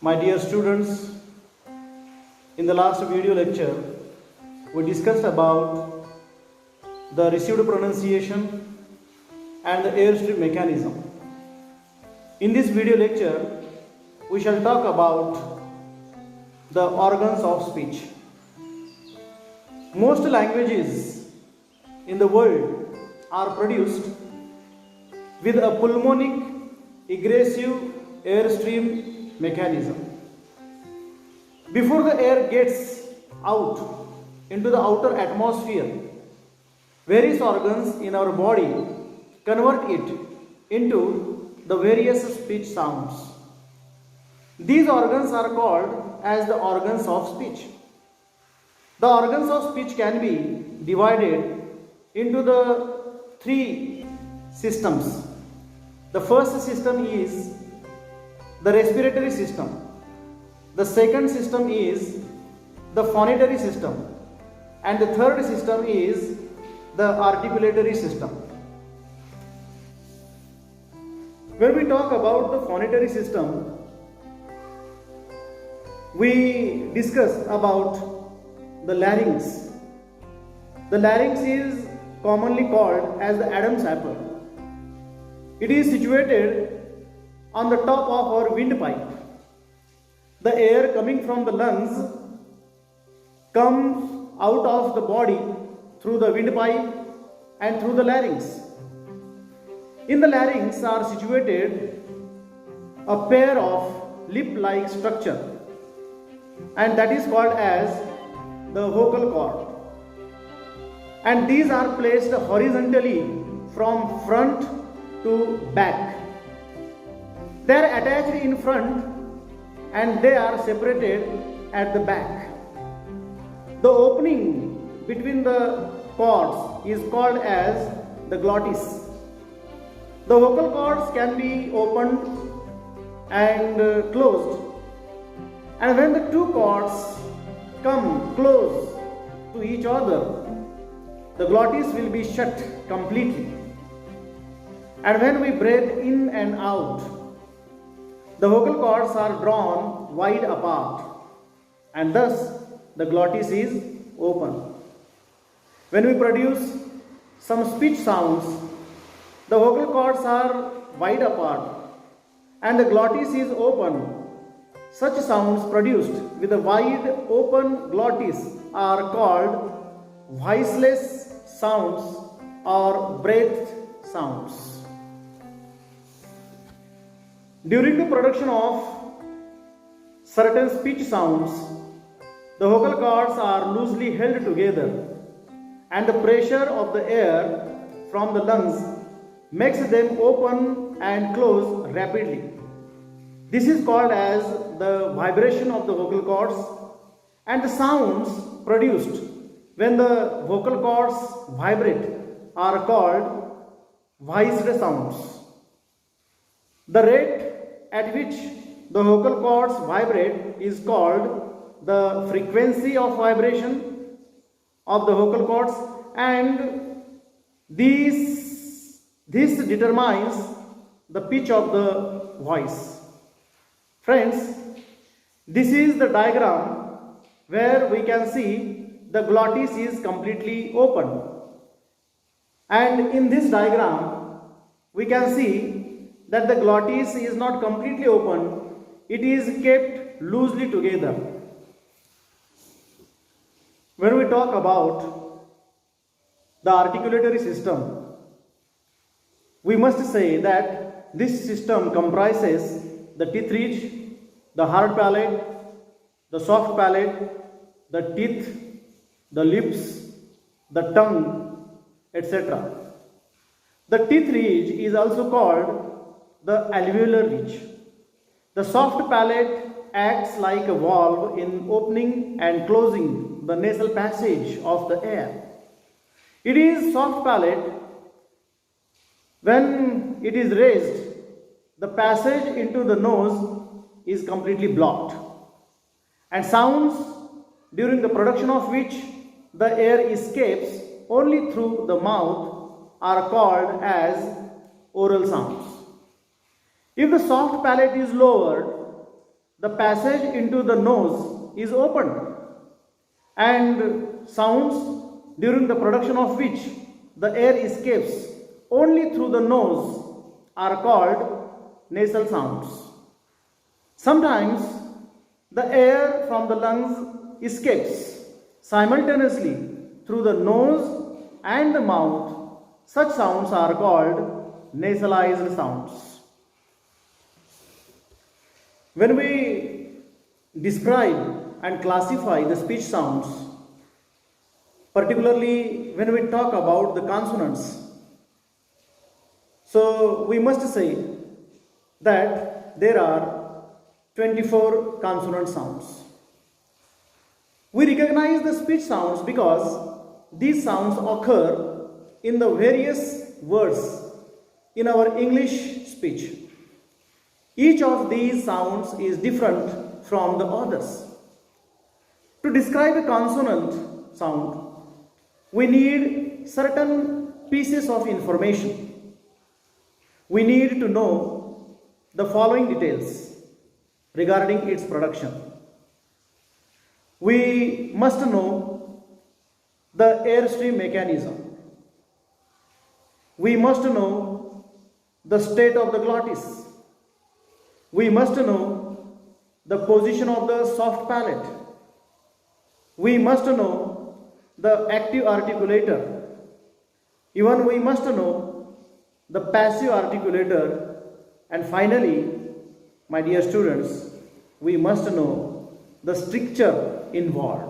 My dear students, in the last video lecture, we discussed about the received pronunciation and the airstream mechanism. In this video lecture, we shall talk about the organs of speech. Most languages in the world are produced with a pulmonic egressive airstream mechanism. Before the air gets out into the outer atmosphere, various organs in our body convert it into the various speech sounds. These organs are called as the organs of speech. The organs of speech can be divided into the three systems. The first system is the respiratory system. The second system is the phonatory system. And the third system is the articulatory system. When we talk about the phonatory system, we discuss about the larynx. The larynx is commonly called as the Adam's apple. It is situated on the top of our windpipe. The air coming from the lungs comes out of the body through the windpipe and through the larynx. In the larynx are situated a pair of lip-like structure, and that is called as the vocal cord. And these are placed horizontally from front to back. They are attached in front and they are separated at the back. The opening between the cords is called as the glottis. The vocal cords can be opened and closed, and when the two cords come close to each other, the glottis will be shut completely. And when we breathe in and out, the vocal cords are drawn wide apart, and thus the glottis is open. When we produce some speech sounds, the vocal cords are wide apart and the glottis is open. Such sounds produced with a wide open glottis are called voiceless sounds or breathed sounds. During the production of certain speech sounds, the vocal cords are loosely held together, and the pressure of the air from the lungs makes them open and close rapidly. This is called as the vibration of the vocal cords, and the sounds produced when the vocal cords vibrate are called voiced sounds. The rate at which the vocal cords vibrate is called the frequency of vibration of the vocal cords, and this determines the pitch of the voice. Friends, this is the diagram where we can see the glottis is completely open, and in this diagram we can see that the glottis is not completely open, it is kept loosely together. When we talk about the articulatory system, we must say that this system comprises the teeth ridge, the hard palate, the soft palate, the teeth, the lips, the tongue, etc. The teeth ridge is also called the alveolar ridge. The soft palate acts like a valve in opening and closing the nasal passage of the air. It is soft palate. When it is raised, the passage into the nose is completely blocked, and sounds during the production of which the air escapes only through the mouth are called as oral sounds. If the soft palate is lowered, the passage into the nose is opened, and sounds during the production of which the air escapes only through the nose are called nasal sounds. Sometimes the air from the lungs escapes simultaneously through the nose and the mouth. Such sounds are called nasalized sounds. When we describe and classify the speech sounds, particularly when we talk about the consonants, so we must say that there are 24 consonant sounds. We recognize the speech sounds because these sounds occur in the various words in our English speech. Each of these sounds is different from the others. To describe a consonant sound, we need certain pieces of information. We need to know the following details regarding its production. We must know the airstream mechanism. We must know the state of the glottis. We must know the position of the soft palate. We must know the active articulator. Even we must know the passive articulator. And finally, my dear students, we must know the stricture involved.